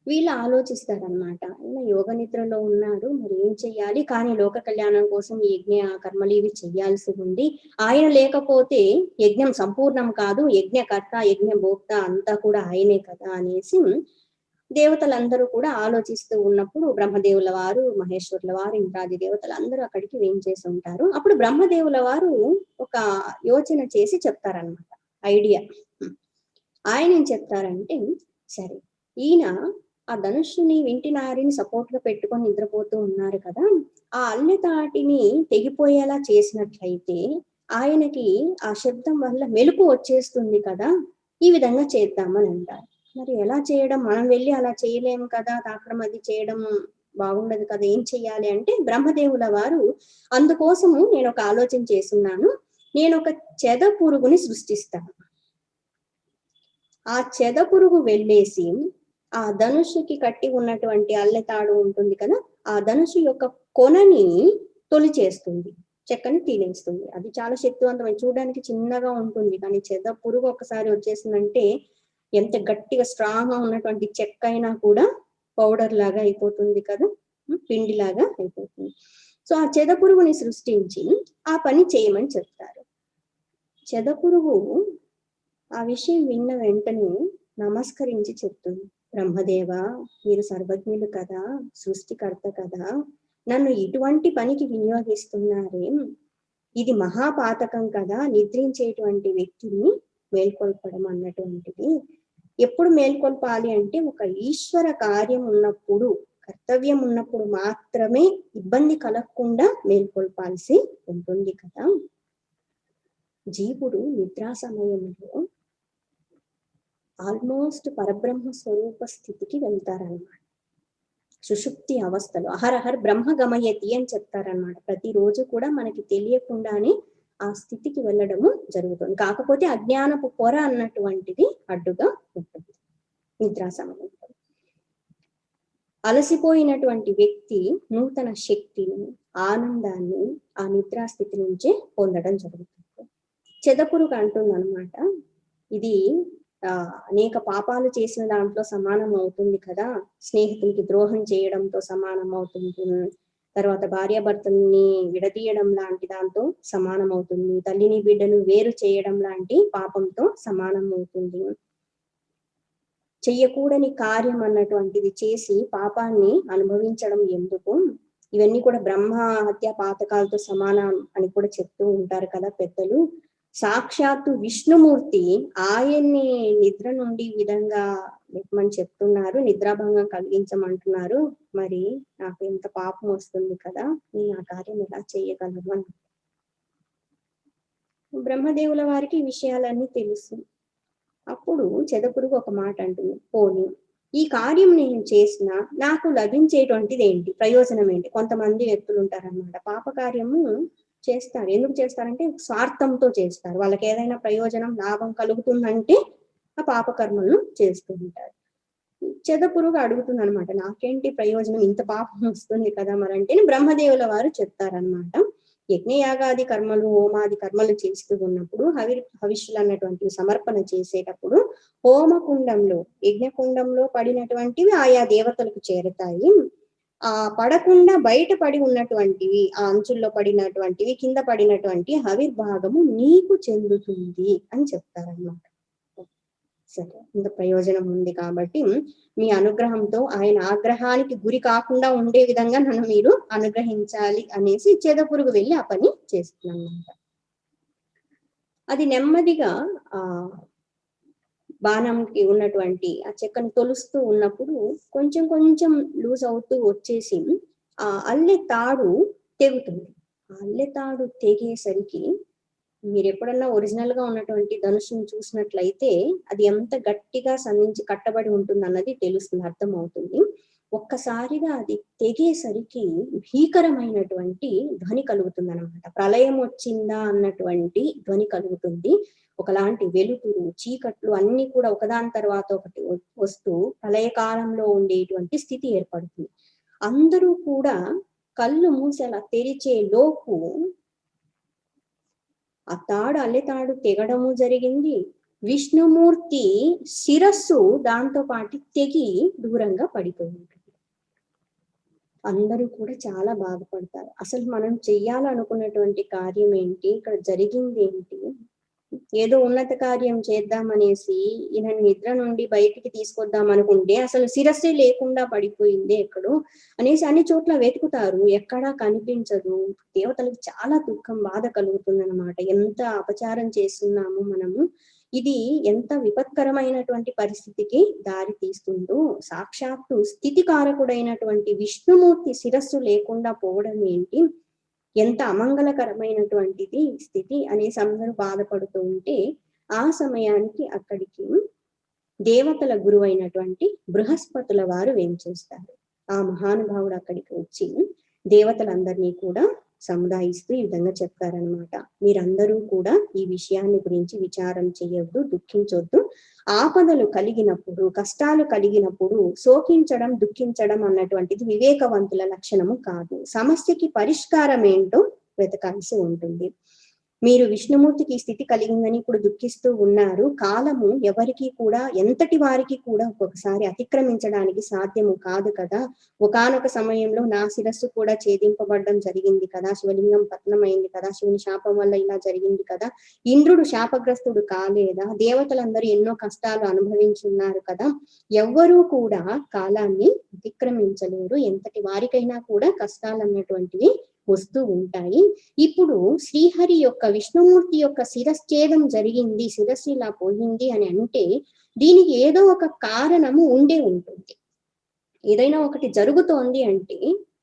వీళ్ళు ఆలోచిస్తారనమాట, ఆయన యోగ నిద్రలో ఉన్నాడు, మరి ఏం చెయ్యాలి, కానీ లోక కళ్యాణం కోసం ఈ యజ్ఞ కర్మలు ఇవి చెయ్యాల్సి ఉంది, ఆయన లేకపోతే యజ్ఞం సంపూర్ణం కాదు, యజ్ఞకర్త యజ్ఞ భోక్త అంతా కూడా ఆయనే కదా అనేసి దేవతలందరూ కూడా ఆలోచిస్తూ ఉన్నప్పుడు బ్రహ్మదేవుల వారు, మహేశ్వరుల వారు, ఇంద్రాది దేవతలు అందరూ అక్కడికి వేంచేసి ఉంటారు. అప్పుడు బ్రహ్మదేవుల వారు ఒక యోచన చేసి చెప్తారనమాట, ఐడియా. ఆయన ఏం చెప్తారంటే, సరే ఈయన ఆ ధనుష్ని వింటినారిని సపోర్ట్ గా పెట్టుకొని నిద్రపోతూ ఉన్నారు కదా, ఆ అల్లెతాటిని తెగిపోయేలా చేసినట్లయితే ఆయనకి ఆ శబ్దం వల్ల మెలుపు వచ్చేస్తుంది కదా, ఈ విధంగా చేద్దామని అంటారు. మరి ఎలా చేయడం, మనం వెళ్ళి అలా చేయలేము కదా, తాకడం అది చేయడం బాగుండదు కదా, ఏం చెయ్యాలి అంటే బ్రహ్మదేవుల వారు అందుకోసము నేను ఒక ఆలోచన చేస్తున్నాను, నేను ఒక చెద పురుగుని సృష్టిస్తాను. ఆ చెద పురుగు వెళ్ళేసి ఆ ధనుషుకి కట్టి ఉన్నటువంటి అల్లెతాడు ఉంటుంది కదా, ఆ ధనుషు యొక్క కొనని తొలిచేస్తుంది, చెక్కని తీనేస్తుంది. అది చాలా శక్తివంతమైన, చూడడానికి చిన్నగా ఉంటుంది, కానీ చెద పురుగు ఒకసారి వచ్చేసిందంటే ఎంత గట్టిగా స్ట్రాంగ్ గా ఉన్నటువంటి చెక్క అయినా కూడా పౌడర్ లాగా అయిపోతుంది కదా, పిండి లాగా అయిపోతుంది. సో ఆ చెద పురుగుని సృష్టించి ఆ పని చేయమని చెప్తారు. చెద పురుగు ఆ విషయం విన్న వెంటనే నమస్కరించి చెప్తుంది, బ్రహ్మదేవ, మీరు సర్వజ్ఞులు కదా, సృష్టికర్త కదా, నన్ను ఇటువంటి పనికి వినియోగిస్తున్నారేం, ఇది మహాపాతకం కదా, నిద్రించేటువంటి వ్యక్తిని మేల్కొల్పడం అన్నటువంటిది. ఎప్పుడు మేల్కొల్పాలి అంటే ఒక ఈశ్వర కార్యం ఉన్నప్పుడు, కర్తవ్యం ఉన్నప్పుడు మాత్రమే ఇబ్బంది కలగకుండా మేల్కొల్పాల్సి ఉంటుంది కదా. జీవుడు నిద్రా సమయంలో ఆల్మోస్ట్ పరబ్రహ్మ స్వరూప స్థితికి వెళ్తారనమాట. సుషుప్తి అవస్థలో అహరహర్ బ్రహ్మ గమయతి అని చెప్తారనమాట. ప్రతిరోజు కూడా మనకి తెలియకుండానే ఆ స్థితికి వెళ్ళడము జరుగుతుంది. కాకపోతే అజ్ఞానపు పొర అన్నటువంటిది అడ్డుగా ఉంటుంది నిద్రా సమయంలో. అలసిపోయినటువంటి వ్యక్తి నూతన శక్తిని, ఆనందాన్ని ఆ నిద్రా స్థితి నుంచే పొందడం జరుగుతుంది. చెదపురుగు అంటుందన్నమాట, ఇది అనేక పాపాలు చేసిన దాంట్లో సమానం అవుతుంది కదా, స్నేహితునికి ద్రోహం చేయడంతో సమానం అవుతుంది, తర్వాత భార్యాభర్తల్ని విడదీయడం లాంటి దాంతో సమానం అవుతుంది, తల్లిని బిడ్డను వేరు చేయడం లాంటి పాపంతో సమానం అవుతుంది, చెయ్యకూడని కార్యం అన్నటువంటిది చేసి పాపాన్ని అనుభవించడం ఎందుకు, ఇవన్నీ కూడా బ్రహ్మ హత్య పాతకాలతో సమానం అని కూడా చెప్తూ ఉంటారు కదా పెద్దలు. సాక్షాత్తు విష్ణుమూర్తి ఆయన్ని నిద్ర నుండి విధంగా చెప్పమని చెప్తున్నారు, నిద్రాభంగం కలిగించమంటున్నారు, మరి నాకు ఎంత పాపం వస్తుంది కదా, నేను ఆ కార్యం ఎలా చేయగలను అని. బ్రహ్మదేవుల వారికి ఈ విషయాలన్నీ తెలుసు. అప్పుడు చెదపురుగు ఒక మాట అంటుంది, పోనీ ఈ కార్యం నేను చేసినా నాకు లభించేటువంటిది ఏంటి, ప్రయోజనం ఏంటి. కొంతమంది వ్యక్తులు ఉంటారన్నమాట, పాప కార్యము చేస్తారు, ఎందుకు చేస్తారంటే స్వార్థంతో చేస్తారు, వాళ్ళకి ఏదైనా ప్రయోజనం లాభం కలుగుతుందంటే ఆ పాపకర్మలను చేస్తూ ఉంటారు. చెదపురుగు అడుగుతుంది అనమాట, నాకేంటి ప్రయోజనం, ఇంత పాపం వస్తుంది కదా మరి అంటే బ్రహ్మదేవుల వారు చెప్తారనమాట, యజ్ఞయాగాది కర్మలు, హోమాది కర్మలు చేస్తూ ఉన్నప్పుడు హవిష్యులు అన్నటువంటివి సమర్పణ చేసేటప్పుడు హోమకుండంలో, యజ్ఞకుండంలో పడినటువంటివి ఆయా దేవతలకు చేరుతాయి, ఆ పడకుండా బయట పడి ఉన్నటువంటివి, ఆ అంచుల్లో పడినటువంటివి, కింద పడినటువంటి హవిర్భాగము నీకు చెందుతుంది అని చెప్తారన్నమాట. సరే, ఇంత ప్రయోజనం ఉంది కాబట్టి మీ అనుగ్రహంతో ఆయన ఆగ్రహానికి గురి కాకుండా ఉండే విధంగా నన్ను మీరు అనుగ్రహించాలి అనేసి చెదపురుగు వెళ్ళి ఆ పని చేస్తుందన్నమాట. అది నెమ్మదిగా ఆ బాణంకి ఉన్నటువంటి ఆ చెక్కను తొలుస్తూ ఉన్నప్పుడు కొంచెం కొంచెం లూజ్ అవుతూ వచ్చేసి ఆ అల్లె తాడు తెగుతుంది. ఆ అల్లె తాడు తెగేసరికి మీరు ఎప్పుడన్నా ఒరిజినల్ గా ఉన్నటువంటి ధనుషుని చూసినట్లయితే అది ఎంత గట్టిగా సంధించి కట్టబడి ఉంటుంది అన్నది తెలుస్తుంది, అర్థం అవుతుంది. ఒక్కసారిగా అది తెగేసరికి భీకరమైనటువంటి ధ్వని కలుగుతుంది అనమాట. ప్రళయం వచ్చిందా అన్నటువంటి ధ్వని కలుగుతుంది. ఒకలాంటి వెలుతురు, చీకట్లు అన్ని కూడా ఒకదాని తర్వాత ఒకటి వస్తూ ప్రళయకాలంలో ఉండేటువంటి స్థితి ఏర్పడుతుంది. అందరూ కూడా కళ్ళు మూసి అలా తెరిచే లోపు ఆ తాడు, అల్లెతాడు తెగడము జరిగింది. విష్ణుమూర్తి శిరస్సు దాంతో పాటు తెగి దూరంగా పడిపోయింది. అందరూ కూడా చాలా బాధపడతారు. అసలు మనం చెయ్యాలనుకున్నటువంటి కార్యం ఏంటి, ఇక్కడ జరిగింది ఏంటి, ఏదో ఉన్నత కార్యం చేద్దామనేసి ఈయన నిద్ర నుండి బయటికి తీసుకొద్దాం అనుకుంటే అసలు శిరస్సే లేకుండా పడిపోయింది ఎక్కడో అనేసి అన్ని చోట్ల వెతుకుతారు, ఎక్కడా కనిపించదు. దేవతలకు చాలా దుఃఖం, బాధ కలుగుతుంది అనమాట. ఎంత అపచారం చేస్తున్నాము మనము, ఇది ఎంత విపత్కరమైనటువంటి పరిస్థితికి దారి తీస్తుందో. సాక్షాత్తు స్థితికారకుడైనటువంటి విష్ణుమూర్తి శిరస్సు లేకుండా పోవడం ఏంటి, ఎంత అమంగళకరమైనటువంటిది స్థితి అనేసి అందరూ బాధపడుతూ ఉంటే, ఆ సమయానికి అక్కడికి దేవతల గురువు అయినటువంటి బృహస్పతుల వారు వేంచేస్తారు. ఆ మహానుభావుడు అక్కడికి వచ్చి దేవతలందరినీ కూడా సముదాయిస్తూ ఈ విధంగా చెప్తారనమాట. మీరందరూ కూడా ఈ విషయాన్ని గురించి విచారం చేయొద్దు, దుఃఖించొద్దు. ఆపదలు కలిగినప్పుడు, కష్టాలు కలిగినప్పుడు శోకించడం, దుఃఖించడం అన్నటువంటిది వివేకవంతుల లక్షణము కాదు. సమస్యకి పరిష్కారం ఏంటో వెతకాల్సి ఉంటుంది. మీరు విష్ణుమూర్తికి ఈ స్థితి కలిగిందని ఇప్పుడు దుఃఖిస్తూ ఉన్నారు. కాలము ఎవరికి కూడా, ఎంతటి వారికి కూడా ఒక్కొక్కసారి అతిక్రమించడానికి సాధ్యము కాదు కదా. ఒకానొక సమయంలో నా శిరస్సు కూడా ఛేదింపబడడం జరిగింది కదా, శివలింగం పతనమైంది కదా, శివుని శాపం వల్ల ఇలా జరిగింది కదా, ఇంద్రుడు శాపగ్రస్తుడు కాలేదా, దేవతలందరూ ఎన్నో కష్టాలు అనుభవించున్నారు కదా. ఎవ్వరూ కూడా కాలాన్ని అతిక్రమించలేరు. ఎంతటి వారికైనా కూడా కష్టాలు అన్నటువంటివి వస్తూ ఉంటాయి. ఇప్పుడు శ్రీహరి యొక్క, విష్ణుమూర్తి యొక్క శిరశ్ఛేదం జరిగింది, శిరస్సు ఇలా పోయింది అని అంటే దీనికి ఏదో ఒక కారణము ఉండే ఉంటుంది. ఏదైనా ఒకటి జరుగుతోంది అంటే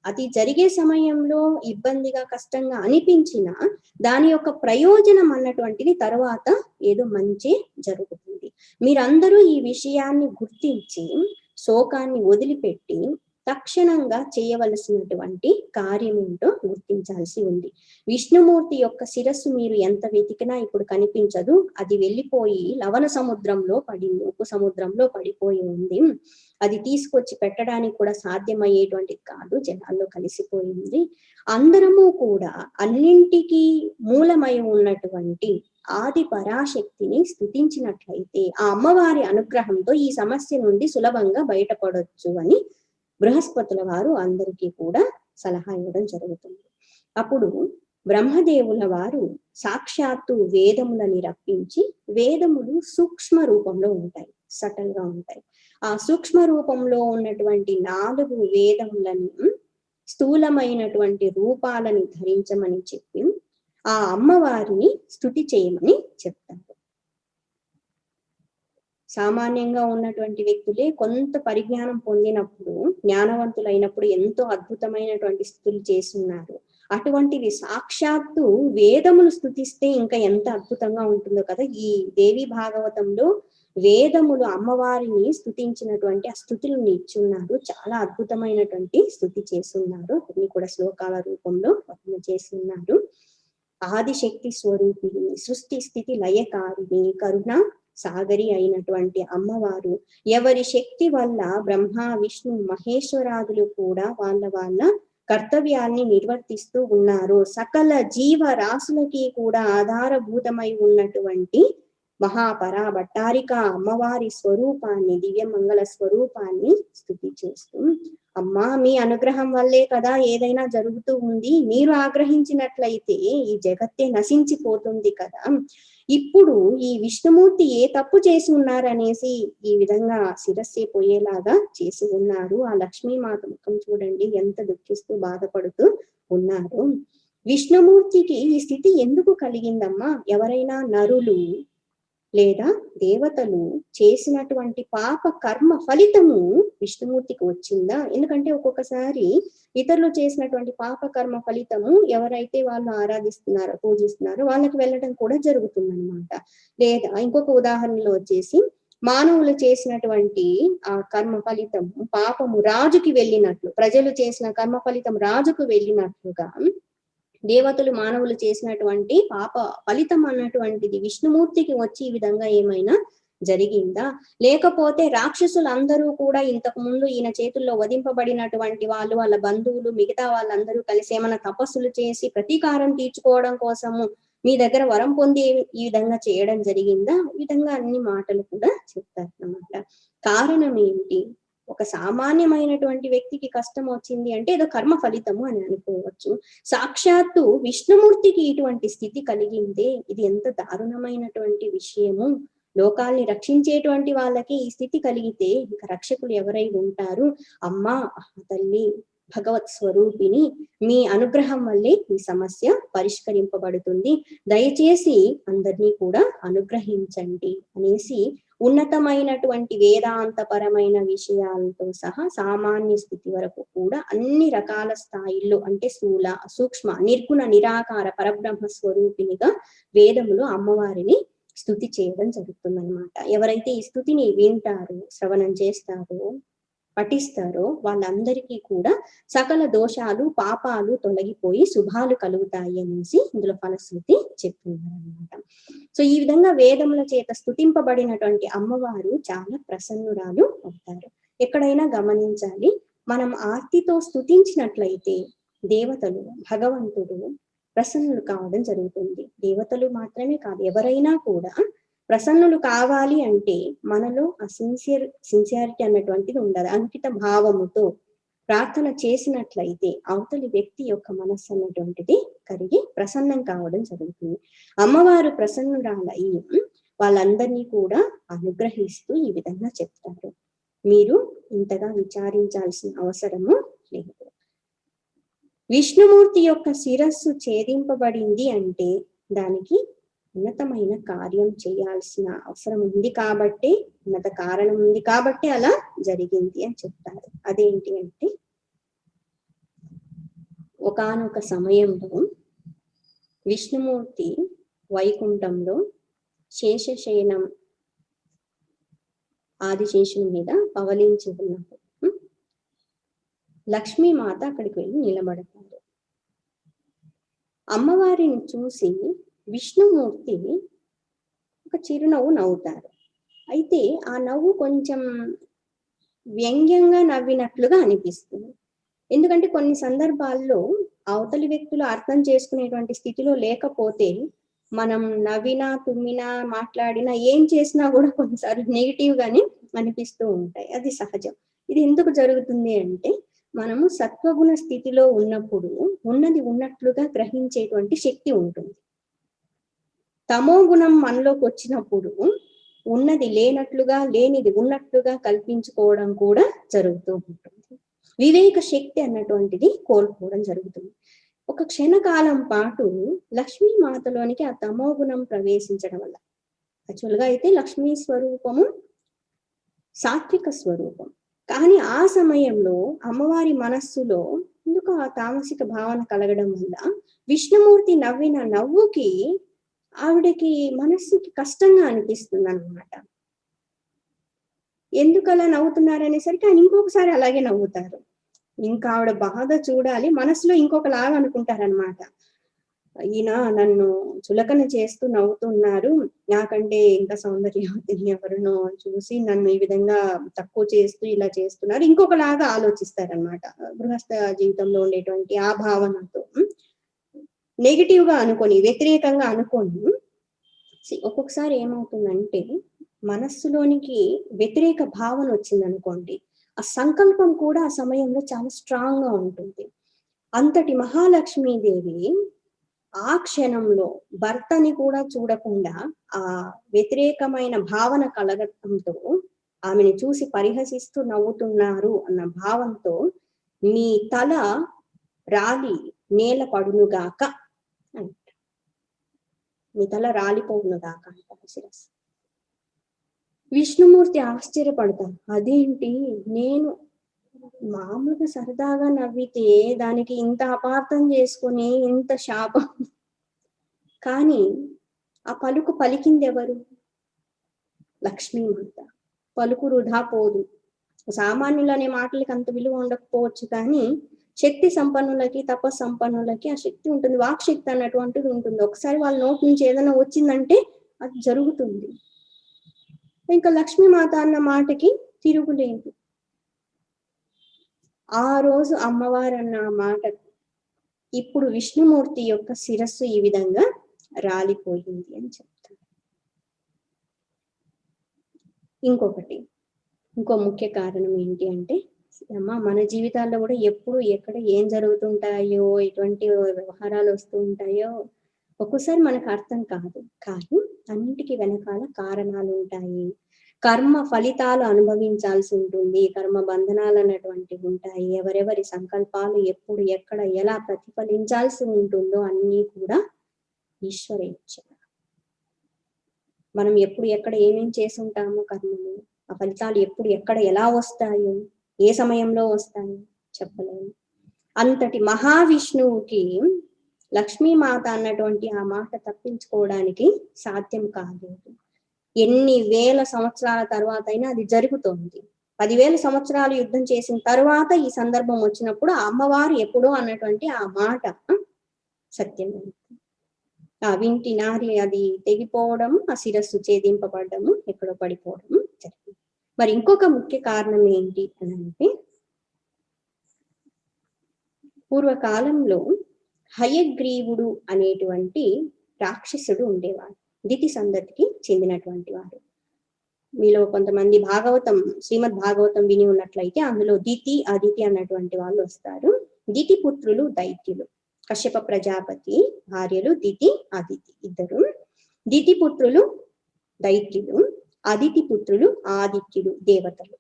అది జరిగే సమయంలో ఇబ్బందిగా, కష్టంగా అనిపించినా దాని యొక్క ప్రయోజనం అన్నటువంటిది తర్వాత ఏదో మంచి జరుగుతుంది. మీరందరూ ఈ విషయాన్ని గుర్తించి శోకాన్ని వదిలిపెట్టి తక్షణంగా చేయవలసినటువంటి కార్యం ఏంటో గుర్తించాల్సి ఉంది. విష్ణుమూర్తి యొక్క శిరస్సు మీరు ఎంత వెతికినా ఇప్పుడు కనిపించదు. అది వెళ్ళిపోయి లవణ సముద్రంలో పడింది, ఉప్పు సముద్రంలో పడిపోయి ఉంది. అది తీసుకొచ్చి పెట్టడానికి కూడా సాధ్యమయ్యేటువంటిది కాదు, జలాల్లో కలిసిపోయింది. అందరము కూడా అన్నింటికీ మూలమై ఉన్నటువంటి ఆది పరాశక్తిని స్తుతించినట్లయితే ఆ అమ్మవారి అనుగ్రహంతో ఈ సమస్య నుండి సులభంగా బయటపడొచ్చు అని బృహస్పతుల వారు అందరికీ కూడా సలహా ఇవ్వడం జరుగుతుంది. అప్పుడు బ్రహ్మదేవుల వారు సాక్షాత్తు వేదములని రప్పించి, వేదములు సూక్ష్మ రూపంలో ఉంటాయి, సటల్ గా ఉంటాయి. ఆ సూక్ష్మ రూపంలో ఉన్నటువంటి 4 వేదములని స్థూలమైనటువంటి రూపాలని ధరించమని చెప్పి ఆ అమ్మవారిని స్తుతి చేయమని చెప్తారు. సామాన్యంగా ఉన్నటువంటి వ్యక్తులే కొంత పరిజ్ఞానం పొందినప్పుడు, జ్ఞానవంతులైనప్పుడు ఎంతో అద్భుతమైనటువంటి స్థుతులు చేస్తున్నారు. అటువంటిది సాక్షాత్తు వేదములు స్తుతిస్తే ఇంకా ఎంత అద్భుతంగా ఉంటుందో కదా. ఈ దేవి భాగవతంలో వేదములు అమ్మవారిని స్తుతించినటువంటి ఆ స్థుతులను ఇచ్చున్నారు. చాలా అద్భుతమైనటువంటి స్థుతి చేస్తున్నారు. కొన్ని కూడా శ్లోకాల రూపంలో వర్ణన చేస్తున్నారు. ఆదిశక్తి స్వరూపిణి, సృష్టి స్థితి లయకారిణి, కరుణ సాగరి అయినటువంటి అమ్మవారు ఎవరి శక్తి వల్ల బ్రహ్మ, విష్ణు, మహేశ్వరాదులు కూడా వాళ్ళ కర్తవ్యాల్ని నిర్వర్తిస్తూ ఉన్నారు. సకల జీవ రాశులకి కూడా ఆధారభూతమై ఉన్నటువంటి మహాపరా భట్టారిక అమ్మవారి స్వరూపాన్ని, దివ్యమంగళ స్వరూపాన్ని స్తుతి చేస్తూ, అమ్మా మీ అనుగ్రహం వల్లే కదా ఏదైనా జరుగుతూ ఉంది, మీరు ఆగ్రహించినట్లయితే ఈ జగత్తే నశించిపోతుంది కదా. ఇప్పుడు ఈ విష్ణుమూర్తి ఏ తప్పు చేసి ఉన్నారనేసి ఈ విధంగా శిరస్సే పోయేలాగా చేసి ఉన్నారు. ఆ లక్ష్మీమాత ముఖం చూడండి, ఎంత దుఃఖిస్తూ బాధపడుతూ ఉన్నారు. విష్ణుమూర్తికి ఈ స్థితి ఎందుకు కలిగిందమ్మా? ఎవరైనా నరులు లేదా దేవతలు చేసినటువంటి పాప కర్మ ఫలితము విష్ణుమూర్తికి వచ్చిందా? ఎందుకంటే ఒక్కొక్కసారి ఇతరులు చేసినటువంటి పాప కర్మ ఫలితము ఎవరైతే వాళ్ళు ఆరాధిస్తున్నారో, పూజిస్తున్నారో వాళ్ళకి వెళ్ళడం కూడా జరుగుతుందన్నమాట. లేదా ఇంకొక ఉదాహరణలో వచ్చేసి మానవులు చేసినటువంటి ఆ కర్మ ఫలితము, పాపము రాజుకి వెళ్ళినట్లు, ప్రజలు చేసిన కర్మ ఫలితం రాజుకు వెళ్ళినట్లుగా దేవతలు మానవులు చేసినటువంటి పాప ఫలితం అన్నటువంటిది విష్ణుమూర్తికి వచ్చి ఈ విధంగా ఏమైనా జరిగిందా? లేకపోతే రాక్షసులందరూ కూడా ఇంతకు ముందు ఈయన చేతుల్లో వధింపబడినటువంటి వాళ్ళు, వాళ్ళ బంధువులు, మిగతా వాళ్ళందరూ కలిసి ఏమైనా తపస్సులు చేసి ప్రతీకారం తీర్చుకోవడం కోసము మీ దగ్గర వరం పొంది ఈ విధంగా చేయడం జరిగిందా? ఈ విధంగా అన్ని మాటలు కూడా చెప్తారు అన్నమాట. కారణం ఏంటి? ఒక సామాన్యమైనటువంటి వ్యక్తికి కష్టం వచ్చింది అంటే ఏదో కర్మ ఫలితము అని అనుకోవచ్చు. సాక్షాత్తు విష్ణుమూర్తికి ఇటువంటి స్థితి కలిగిందే, ఇది ఎంత దారుణమైనటువంటి విషయము. లోకాల్ని రక్షించేటువంటి వాళ్ళకి ఈ స్థితి కలిగితే ఇక రక్షకులు ఎవరై ఉంటారు. అమ్మా తల్లి భగవత్ స్వరూపిణి, మీ అనుగ్రహం వల్లే ఈ సమస్య పరిష్కరింపబడుతుంది, దయచేసి అందరినీ కూడా అనుగ్రహించండి అనేసి ఉన్నతమైనటువంటి వేదాంతపరమైన విషయాలతో సహా సామాన్య స్థితి వరకు కూడా అన్ని రకాల స్థాయిల్లో అంటే స్థూల సూక్ష్మ నిర్గుణ నిరాకార పరబ్రహ్మ స్వరూపినిగా వేదములు అమ్మవారిని స్తుతి చేయడం జరుగుతుందన్నమాట. ఎవరైతే ఈ స్తుతిని వింటారో, శ్రవణం చేస్తారో, పఠిస్తారో వాళ్ళందరికీ కూడా సకల దోషాలు పాపాలు తొలగిపోయి శుభాలు కలుగుతాయి అనేసి ఇందులో ఫలశ్రుతి చెప్తున్నారనమాట. సో ఈ విధంగా వేదముల చేత స్తుతింపబడినటువంటి అమ్మవారు చాలా ప్రసన్నురాలు అవుతారు. ఎక్కడైనా గమనించాలి, మనం ఆర్తితో స్తుతించినట్లయితే దేవతలు భగవంతుడు ప్రసన్నులు కావడం జరుగుతుంది. దేవతలు మాత్రమే కాదు, ఎవరైనా కూడా ప్రసన్నులు కావాలి అంటే మనలో ఆ సిన్సియారిటీ అన్నటువంటిది ఉండాలి. అంకిత భావముతో ప్రార్థన చేసినట్లయితే అవతలి వ్యక్తి యొక్క మనస్సు అన్నటువంటిది కరిగి ప్రసన్నం కావడం జరుగుతుంది. అమ్మవారు ప్రసన్నురాలై వాళ్ళందరినీ కూడా అనుగ్రహిస్తూ ఈ విధంగా చెప్తారు. మీరు ఇంతగా విచారించాల్సిన అవసరము లేదు. విష్ణుమూర్తి యొక్క శిరస్సు ఛేదింపబడింది అంటే దానికి ఉన్నతమైన కార్యం చేయాల్సిన అవసరం ఉంది కాబట్టి, ఉన్నత కారణం ఉంది కాబట్టి అలా జరిగింది అని చెప్తారు. అదేంటి అంటే ఒకానొక సమయంలో విష్ణుమూర్తి వైకుంఠంలో శేషశయనం ఆదిశేషుని మీద పవలించి ఉన్నప్పుడు లక్ష్మీమాత అక్కడికి వెళ్ళి నిలబడతారు. అమ్మవారిని చూసి విష్ణుమూర్తి ఒక చిరునవ్వు నవ్వుతారు. అయితే ఆ నవ్వు కొంచెం వ్యంగ్యంగా నవ్వినట్లుగా అనిపిస్తుంది. ఎందుకంటే కొన్ని సందర్భాల్లో అవతలి వ్యక్తులు అర్థం చేసుకునేటువంటి స్థితిలో లేకపోతే మనం నవ్వినా తుమ్మినా మాట్లాడినా ఏం చేసినా కూడా కొన్నిసార్లు నెగిటివ్ గానే అనిపిస్తూ ఉంటాయి. అది సహజం. ఇది ఎందుకు జరుగుతుంది అంటే మనము సత్వగుణ స్థితిలో ఉన్నప్పుడు ఉన్నది ఉన్నట్లుగా గ్రహించేటువంటి శక్తి ఉంటుంది. తమో గుణం మనలోకి వచ్చినప్పుడు ఉన్నది లేనట్లుగా లేనిది ఉన్నట్లుగా కల్పించుకోవడం కూడా జరుగుతూ ఉంటుంది. వివేక శక్తి అన్నటువంటిది కోల్పోవడం జరుగుతుంది. ఒక క్షణకాలం పాటు లక్ష్మీమాతలోనికి ఆ తమో గుణం ప్రవేశించడం వల్ల, యాక్చువల్గా అయితే లక్ష్మీ స్వరూపము సాత్విక స్వరూపం, కానీ ఆ సమయంలో అమ్మవారి మనస్సులో ఎందుకు ఆ తామసిక భావన కలగడం వల్ల విష్ణుమూర్తి నవ్విన నవ్వుకి ఆవిడకి మనస్సుకి కష్టంగా అనిపిస్తుంది అన్నమాట. ఎందుకు అలా నవ్వుతున్నారనేసరికి ఆయన ఇంకొకసారి అలాగే నవ్వుతారు. ఇంకా ఆవిడ బాధ చూడాలి, మనసులో ఇంకొకలాగా అనుకుంటారనమాట. ఈయన నన్ను చులకన చేస్తూ నవ్వుతున్నారు, నాకంటే ఇంకా సౌందర్యవతిని ఎవరినో చూసి నన్ను ఈ విధంగా తక్కువ చేస్తూ ఇలా చేస్తున్నారు, ఇంకొకలాగా ఆలోచిస్తారనమాట. గృహస్థ జీవితంలో ఉండేటువంటి ఆ భావనతో నెగిటివ్ గా అనుకొని, వ్యతిరేకంగా అనుకొని ఒక్కొక్కసారి ఏమవుతుందంటే మనస్సులోనికి వ్యతిరేక భావన వచ్చింది అనుకోండి, ఆ సంకల్పం కూడా ఆ సమయంలో చాలా స్ట్రాంగ్ గా ఉంటుంది. అంతటి మహాలక్ష్మీదేవి ఆ క్షణంలో భర్తని కూడా చూడకుండా ఆ వ్యతిరేకమైన భావన కలగటంతో ఆమెను చూసి పరిహసిస్తూ నవ్వుతున్నారు అన్న భావంతో మీ తల రాలి నేల పడునుగాక అంట. మీ తల రాలిపోవునుగాక అంటారు శిరస్సు. విష్ణుమూర్తి ఆశ్చర్యపడతారు, అదేంటి నేను మామూలుగా సరదాగా నవ్వితే దానికి ఇంత అపార్థం చేసుకుని ఇంత శాపం. కానీ ఆ పలుకు పలికింది ఎవరు? లక్ష్మీమాత. పలుకు వృధా పోదు. సామాన్యులు అనే మాటలకి అంత విలువ ఉండకపోవచ్చు, కానీ శక్తి సంపన్నులకి తపస్సంపన్నులకి ఆ శక్తి ఉంటుంది, వాక్ శక్తి అన్నటువంటిది ఉంటుంది. ఒకసారి వాళ్ళ నోటి నుంచి ఏదైనా వచ్చిందంటే అది జరుగుతుంది. ఇంకా లక్ష్మీమాత అన్న మాటకి తిరుగులేదు. ఆ రోజు అమ్మవారు అన్న మాట ఇప్పుడు విష్ణుమూర్తి యొక్క శిరస్సు ఈ విధంగా రాలిపోయింది అని చెప్తారు. ఇంకొకటి, ఇంకో ముఖ్య కారణం ఏంటి అంటే, అమ్మ మన జీవితాల్లో కూడా ఎప్పుడు ఎక్కడ ఏం జరుగుతుంటాయో, ఎటువంటి వ్యవహారాలు వస్తూ ఉంటాయో ఒక్కోసారి మనకు అర్థం కాదు. కానీ అన్నిటికీ వెనకాల కారణాలు ఉంటాయి. కర్మ ఫలితాలు అనుభవించాల్సి ఉంటుంది. కర్మ బంధనాలు అన్నటువంటివి ఉంటాయి. ఎవరెవరి సంకల్పాలు ఎప్పుడు ఎక్కడ ఎలా ప్రతిఫలించాల్సి ఉంటుందో అన్నీ కూడా ఈశ్వర ఇచ్ఛ. మనం ఎప్పుడు ఎక్కడ ఏమేం చేసి ఉంటామో కర్మలు, ఆ ఫలితాలు ఎప్పుడు ఎక్కడ ఎలా వస్తాయో, ఏ సమయంలో వస్తాయో చెప్పలేము. అంతటి మహావిష్ణువుకి లక్ష్మీమాత అన్నటువంటి ఆ మాట తప్పించుకోవడానికి సాధ్యం కాలేదు. ఎన్ని వేల సంవత్సరాల తర్వాత అయినా అది జరుగుతోంది. 10,000 సంవత్సరాలు యుద్ధం చేసిన తర్వాత ఈ సందర్భం వచ్చినప్పుడు ఆ అమ్మవారు ఎప్పుడో అన్నటువంటి ఆ మాట సత్యం. ఆ వింటి నారి అది తెగిపోవడం, ఆ శిరస్సు ఛేదింపబడము, ఎక్కడో పడిపోవడం జరిగింది. మరి ఇంకొక ముఖ్య కారణం ఏంటి అని అంటే, పూర్వకాలంలో హయగ్రీవుడు అనేటువంటి రాక్షసుడు ఉండేవాడు. దితి సంతతికి చెందినటువంటి వాడు. మీలో కొంతమంది శ్రీమద్ భాగవతం విని ఉన్నట్లయితే అందులో దితి అదితి అన్నటువంటి వాళ్ళు వస్తారు. దితి పుత్రులు దైత్యులు. కశ్యప ప్రజాపతి భార్యలు దితి అదితి ఇద్దరు. దితి పుత్రులు దైత్యులు, అదితి పుత్రులు ఆదిత్యులు దేవతలు.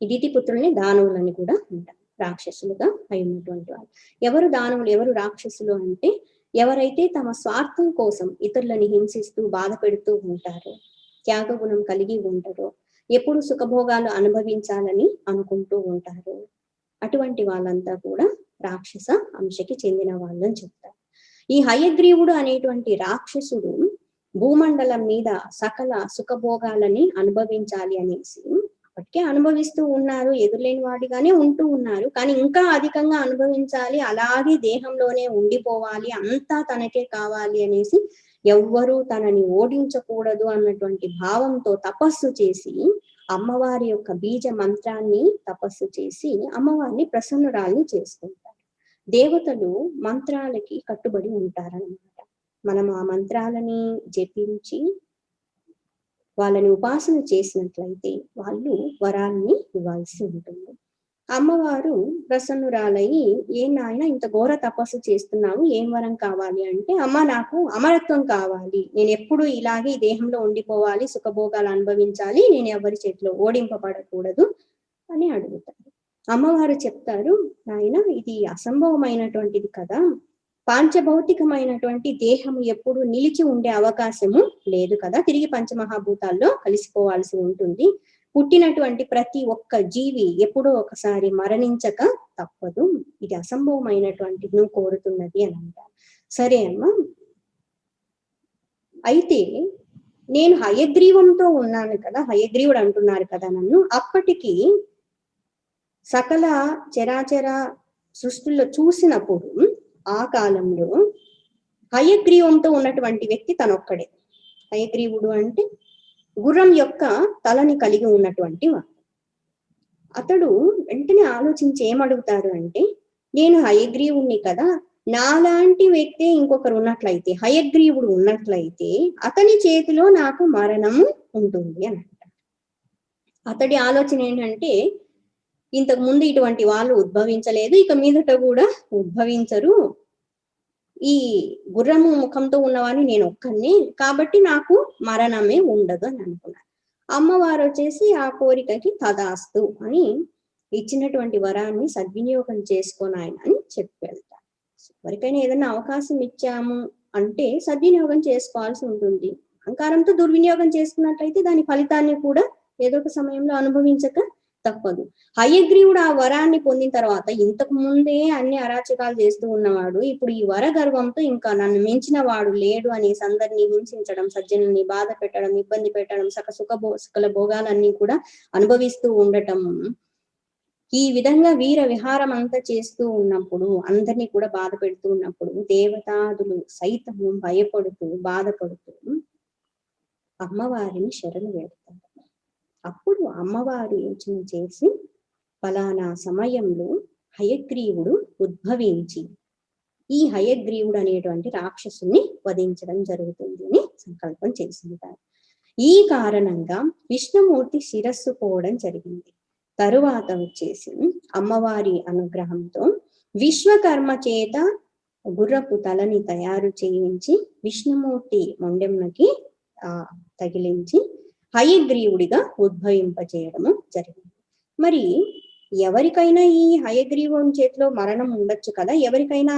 ఈ దితి పుత్రుల్ని దానవులని కూడా అంటారు, రాక్షసులుగా అయి ఉన్నటువంటి వాళ్ళు. ఎవరు దానవులు ఎవరు రాక్షసులు అంటే, ఎవరైతే తమ స్వార్థం కోసం ఇతరులని హింసిస్తూ బాధ పెడుతూ ఉంటారో, త్యాగ గుణం కలిగి ఉంటారో, ఎప్పుడు సుఖభోగాలు అనుభవించాలని అనుకుంటూ ఉంటారు, అటువంటి వాళ్ళంతా కూడా రాక్షస అంశకి చెందిన వాళ్ళని చెప్తారు. ఈ హయగ్రీవుడు అనేటువంటి రాక్షసుడు భూమండలం మీద సకల సుఖభోగాలని అనుభవించాలి అనేసి అప్పటికే అనుభవిస్తూ ఉన్నారు, ఎదురులేని వాడిగానే ఉంటూ ఉన్నారు. కానీ ఇంకా అధికంగా అనుభవించాలి, అలాగే దేహంలోనే ఉండిపోవాలి, అంతా తనకే కావాలి అనేసి ఎవ్వరూ తనని ఓడించకూడదు అన్నటువంటి భావంతో తపస్సు చేసి అమ్మవారి యొక్క బీజ మంత్రాన్ని తపస్సు చేసి అమ్మవారిని ప్రసన్నురాల్ని చేసుకుంటారు. దేవతలు మంత్రాలకి కట్టుబడి ఉంటారన్నమాట. మనం ఆ మంత్రాలని జపించి వాళ్ళని ఉపాసన చేసినట్లయితే వాళ్ళు వరాల్ని ఇవ్వాల్సి ఉంటుంది. అమ్మవారు ప్రసన్నురాలయ్యి, ఏం నాయన ఇంత ఘోర తపస్సు చేస్తున్నావు, ఏం వరం కావాలి అంటే, అమ్మ నాకు అమరత్వం కావాలి, నేను ఎప్పుడు ఇలాగే ఈ దేహంలో ఉండిపోవాలి, సుఖభోగాలు అనుభవించాలి, నేను ఎవరి చేతిలో ఓడింపబడకూడదు అని అడుగుతారు. అమ్మవారు చెప్తారు, నాయన ఇది అసంభవమైనటువంటిది కదా, పాంచభౌతికమైనటువంటి దేహం ఎప్పుడు నిలిచి ఉండే అవకాశము లేదు కదా, తిరిగి పంచమహాభూతాల్లో కలిసిపోవాల్సి ఉంటుంది. పుట్టినటువంటి ప్రతి ఒక్క జీవి ఎప్పుడో ఒకసారి మరణించక తప్పదు, ఇది అసంభవమైనటువంటి నువ్వు కోరుతున్నది అని అంటారు. సరే అమ్మా, అయితే నేను హయగ్రీవంతో ఉన్నాను కదా, హయగ్రీవుడు అంటున్నారు కదా నన్ను, అప్పటికి సకల చరాచర సృష్టిలో చూసినప్పుడు ఆ కాలంలో హయగ్రీవంతో ఉన్నటువంటి వ్యక్తి తనొక్కడే. హయగ్రీవుడు అంటే గుర్రం యొక్క తలని కలిగి ఉన్నటువంటి వాడు. అతడు వెంటనే ఆలోచించి ఏమడుగుతారు అంటే, నేను హయగ్రీవుణ్ణి కదా, నాలాంటి వ్యక్తి ఇంకొకరు ఉన్నట్లయితే, హయగ్రీవుడు ఉన్నట్లయితే అతని చేతిలో నాకు మరణము ఉంటుంది అని అంటారు. అతడి ఆలోచన ఏంటంటే, ఇంతకు ముందు ఇటువంటి వాళ్ళు ఉద్భవించలేదు, ఇక మీదట కూడా ఉద్భవించరు, ఈ గుర్రము ముఖంతో ఉన్నవాడిని నేను ఒక్కడిని కాబట్టి నాకు మరణమే ఉండదు అని అనుకున్నాను. అమ్మవారు వచ్చేసి ఆ కోరికకి తదాస్తు అని ఇచ్చినటువంటి వరాన్ని సద్వినియోగం చేసుకొని ఆయన అని చెప్పి వెళ్తారు. ఎవరికైనా ఏదైనా అవకాశం ఇచ్చాము అంటే సద్వినియోగం చేసుకోవాల్సి ఉంటుంది. అహంకారంతో దుర్వినియోగం చేసుకున్నట్లయితే దాని ఫలితాన్ని కూడా ఏదో ఒక సమయంలో అనుభవించక తప్పదు. హయగ్రీవుడు ఆ వరాన్ని పొందిన తర్వాత ఇంతకు ముందే అన్ని అరాచకాలు చేస్తూ ఉన్నవాడు ఇప్పుడు ఈ వర గర్వంతో ఇంకా నన్ను మించిన వాడు లేడు అనేసి అందరినీ హింసించడం, సజ్జనుల్ని బాధ పెట్టడం, ఇబ్బంది పెట్టడం, సకల భోగాలన్నీ కూడా అనుభవిస్తూ ఉండటం, ఈ విధంగా వీర విహారం అంతా చేస్తూ ఉన్నప్పుడు, అందరినీ కూడా బాధ పెడుతూ ఉన్నప్పుడు దేవతాదులు సైతము భయపడుతూ బాధపడుతూ అమ్మవారిని శరణు వేడతారు. అప్పుడు అమ్మవారు యోచన చేసి ఫలానా సమయంలో హయగ్రీవుడు ఉద్భవించి ఈ హయగ్రీవుడు అనేటువంటి రాక్షసుని వధించడం జరుగుతుంది అని సంకల్పం చేస్తుంటారు. ఈ కారణంగా విష్ణుమూర్తి శిరస్సు పోవడం జరిగింది. తరువాత వచ్చేసి అమ్మవారి అనుగ్రహంతో విశ్వకర్మ చేత గుర్రపు తలని తయారు చేయించి విష్ణుమూర్తి మొండెమ్మకి తగిలించి హయగ్రీవుడిగా ఉద్భవింపచేయడము జరిగింది. మరి ఎవరికైనా ఈ హయగ్రీవుని చేతిలో మరణం ఉండొచ్చు కదా, ఎవరికైనా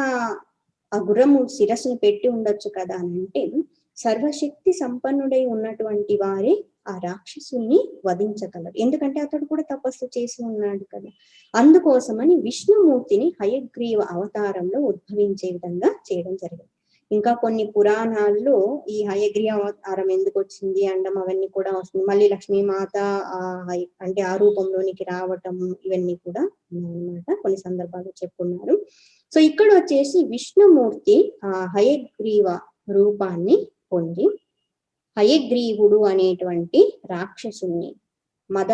ఆ గుర్రము శిరస్సును పెట్టి ఉండొచ్చు కదా అని అంటే, సర్వశక్తి సంపన్నుడై ఉన్నటువంటి వారే ఆ రాక్షసుని వధించగలరు. ఎందుకంటే అతడు కూడా తపస్సు చేసి ఉన్నాడు కదా. అందుకోసమని విష్ణుమూర్తిని హయగ్రీవ అవతారంలో ఉద్భవించే విధంగా చేయడం జరిగింది. ఇంకా కొన్ని పురాణాల్లో ఈ హయగ్రీవ అవతారం ఎందుకు వచ్చింది అండం అవన్నీ కూడా వస్తుంది. మళ్ళీ లక్ష్మీమాత అంటే ఆ రూపంలోనికి రావటం ఇవన్నీ కూడా ఉన్నాయన్నమాట, కొన్ని సందర్భాలు చెప్పున్నారు. సో ఇక్కడ వచ్చేసి విష్ణుమూర్తి ఆ హయగ్రీవ రూపాన్ని పొంది హయగ్రీవుడు అనేటువంటి రాక్షసుని మద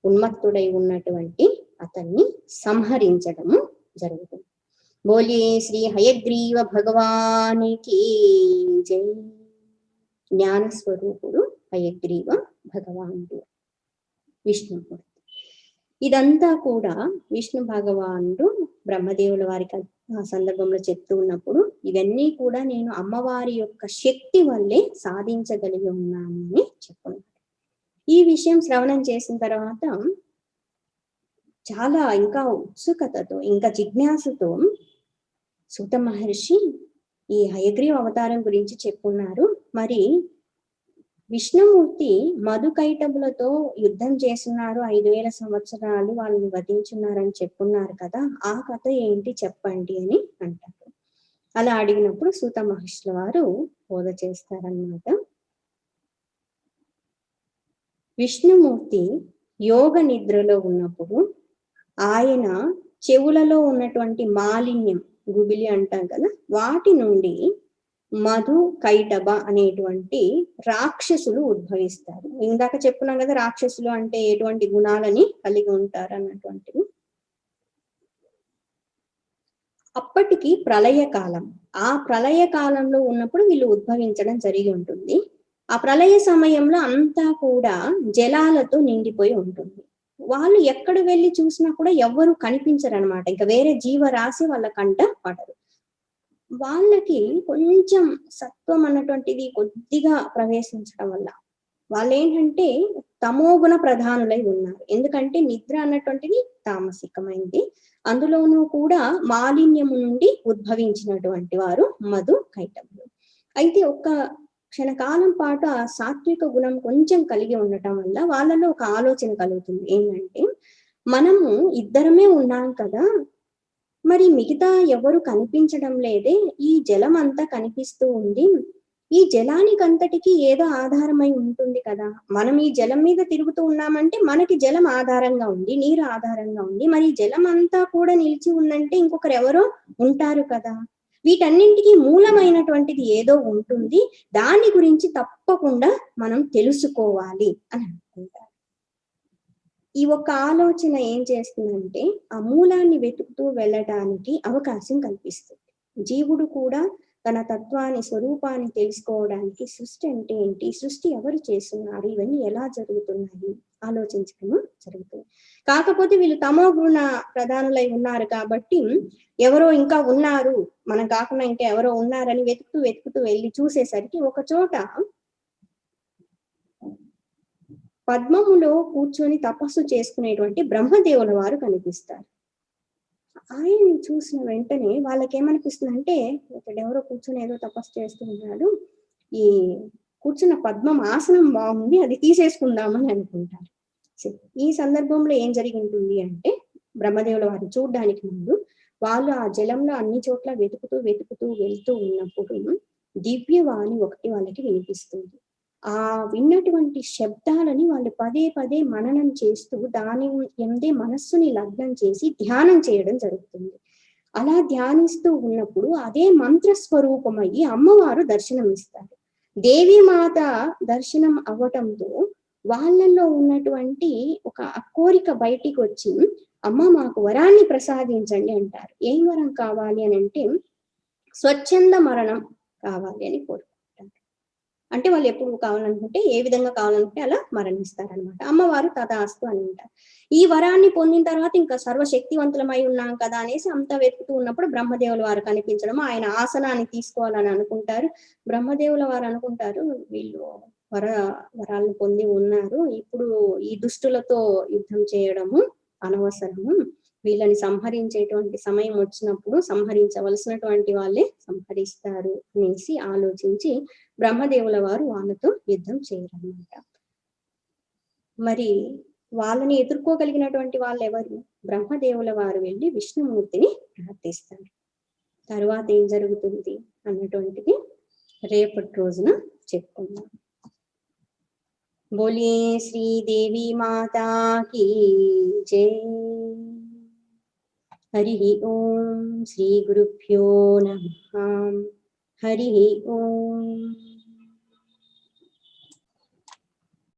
ఉన్మత్తుడై ఉన్నటువంటి అతన్ని సంహరించడము జరుగుతుంది. బోలి శ్రీ హయగ్రీవ భగవానికి జై. జ్ఞాన స్వరూపుడు హయగ్రీవ భగవానుడు విష్ణుమూర్తి. ఇదంతా కూడా విష్ణు భగవానుడు బ్రహ్మదేవుల వారికి ఆ సందర్భంలో చెప్తూ ఉన్నప్పుడు ఇవన్నీ కూడా నేను అమ్మవారి యొక్క శక్తి వల్లే సాధించగలిగి ఉన్నాను అని చెప్పుకున్నాడు. ఈ విషయం శ్రవణం చేసిన తర్వాత చాలా ఇంకా ఉత్సుకతతో ఇంకా జిజ్ఞాసతో సూత మహర్షి ఈ హయగ్రీవ అవతారం గురించి చెప్పున్నారు. మరి విష్ణుమూర్తి మధుకైటబులతో యుద్ధం చేస్తున్నారు, 5000 సంవత్సరాలు వాళ్ళని వధించున్నారని చెప్పున్నారు కదా, ఆ కథ ఏంటి చెప్పండి అని అంటారు. అలా అడిగినప్పుడు సూత మహర్షుల వారు బోధ చేస్తారన్నమాట. విష్ణుమూర్తి యోగ నిద్రలో ఉన్నప్పుడు ఆయన చెవులలో ఉన్నటువంటి మాలిన్యం, గుబిలి అంటాం కదా, వాటి నుండి మధు కైటబ అనేటువంటి రాక్షసులు ఉద్భవిస్తారు. ఇందాక చెప్పున్నాం కదా, రాక్షసులు అంటే ఎటువంటి గుణాలని కలిగి ఉంటారు అన్నటువంటివి. అప్పటికి ప్రళయకాలం, ఆ ప్రళయ కాలంలో ఉన్నప్పుడు వీళ్ళు ఉద్భవించడం జరిగి ఉంటుంది. ఆ ప్రళయ సమయంలో అంతా కూడా జలాలతో నిండిపోయి ఉంటుంది. వాళ్ళు ఎక్కడ వెళ్ళి చూసినా కూడా ఎవ్వరు కనిపించరు అనమాట. ఇంకా వేరే జీవరాశి వాళ్ళ కంట పడరు. వాళ్ళకి కొంచెం సత్వం అన్నటువంటిది కొద్దిగా ప్రవేశించడం వల్ల వాళ్ళు ఏంటంటే తమోగుణ ప్రధానులై ఉన్నారు. ఎందుకంటే నిద్ర అన్నటువంటిది తామసికమైంది, అందులోనూ కూడా మాలిన్యము నుండి ఉద్భవించినటువంటి వారు మధు కైటములు. అయితే ఒక్క క్షణకాలం పాటు ఆ సాత్విక గుణం కొంచెం కలిగి ఉండటం వల్ల వాళ్ళలో ఒక ఆలోచన కలుగుతుంది. ఏంటంటే మనము ఇద్దరమే ఉన్నాం కదా, మరి మిగతా ఎవరు కనిపించడం లేదే, ఈ జలం అంతా కనిపిస్తూ ఉంది, ఈ జలానికి అంతటికి ఏదో ఆధారమై ఉంటుంది కదా, మనం ఈ జలం మీద తిరుగుతూ ఉన్నామంటే మనకి జలం ఆధారంగా ఉంది, నీరు ఆధారంగా ఉంది, మరి జలం అంతా కూడా నిలిచి ఉందంటే ఇంకొకరు ఎవరో ఉంటారు కదా, వీటన్నింటికి మూలమైనటువంటిది ఏదో ఉంటుంది, దాని గురించి తప్పకుండా మనం తెలుసుకోవాలి అని అనుకుంటారు. ఈ ఒక్క ఆలోచన ఏం చేస్తుందంటే ఆ మూలాన్ని వెతుకుతూ వెళ్ళటానికి అవకాశం కల్పిస్తుంది. జీవుడు కూడా తన తత్వాన్ని, స్వరూపాన్ని తెలుసుకోవడానికి సృష్టి అంటే ఏంటి, సృష్టి ఎవరు చేస్తున్నారు, ఇవన్నీ ఎలా జరుగుతున్నాయి ఆలోచించడం జరుగుతుంది. కాకపోతే వీళ్ళు తమో గుణ ప్రధానులై ఉన్నారు కాబట్టి ఎవరో ఇంకా ఉన్నారు, మనం కాకుండా ఇంకా ఎవరో ఉన్నారని వెతుకుతూ వెళ్ళి చూసేసరికి ఒక చోట పద్మములో కూర్చొని తపస్సు చేసుకునేటువంటి బ్రహ్మదేవుల వారు కనిపిస్తారు. ఆయన్ని చూసిన వెంటనే వాళ్ళకి ఏమనిపిస్తుందంటే ఇతడెవరో కూర్చొని ఏదో తపస్సు చేస్తున్నాడు, ఈ కూర్చున్న పద్మం ఆసనం బాగుంది, అది తీసేసుకుందామని అనుకుంటారు. ఈ సందర్భంలో ఏం జరిగి ఉంటుంది అంటే బ్రహ్మదేవుల వారిని చూడడానికి ముందు వాళ్ళు ఆ జలంలో అన్ని చోట్ల వెతుకుతూ వెళ్తూ ఉన్నప్పుడు దివ్యవాణి ఒకటి వాళ్ళకి వినిపిస్తుంది. ఆ విన్నటువంటి శబ్దాలని వాళ్ళు పదే పదే మననం చేస్తూ దాని ఎందే మనస్సుని లగ్నం చేసి ధ్యానం చేయడం జరుగుతుంది. అలా ధ్యానిస్తూ ఉన్నప్పుడు అదే మంత్ర స్వరూపమయ్యి అమ్మవారు దర్శనమిస్తారు. దేవీమాత దర్శనం అవ్వటంతో వాళ్ళల్లో ఉన్నటువంటి ఒక కోరిక బయటికి వచ్చి, అమ్మ మాకు వరాన్ని ప్రసాదించండి అంటారు. ఏం వరం కావాలి అని అంటే స్వచ్ఛంద మరణం కావాలి అని కోరుకుంటారు. అంటే వాళ్ళు ఎప్పుడు కావాలనుకుంటే ఏ విధంగా కావాలనుకుంటే అలా మరణిస్తారనమాట. అమ్మవారు తథాస్తు అని ఉంటారు. ఈ వరాన్ని పొందిన తర్వాత ఇంకా సర్వశక్తివంతులమై ఉన్నాం కదా అనేసి అంతా వెతుకుతూ ఉన్నప్పుడు బ్రహ్మదేవుల వారు కనిపించడం, ఆయన ఆసనాన్ని తీసుకోవాలని అనుకుంటారు. బ్రహ్మదేవుల వారు అనుకుంటారు, వీళ్ళు వర వరాలను పొంది ఉన్నారు. ఇప్పుడు ఈ దుష్టులతో యుద్ధం చేయడము అనవసరము. వీళ్ళని సంహరించేటువంటి సమయం వచ్చినప్పుడు సంహరించవలసినటువంటి వాళ్ళే సంహరిస్తారు అనేసి ఆలోచించి బ్రహ్మదేవుల వారు వాళ్ళతో యుద్ధం చేయరన్నమాట. మరి వాళ్ళని ఎదుర్కోగలిగినటువంటి వాళ్ళు ఎవరు? బ్రహ్మదేవుల వారు వెళ్ళి విష్ణుమూర్తిని ప్రార్థిస్తారు. తరువాత ఏం జరుగుతుంది అన్నటువంటిది రేపటి రోజున చెప్పుకుందాం. బోలియే శ్రీదేవి మాతా కీ జై. హరి ఓం శ్రీ గురుభ్యో నమః. హరి ఓం.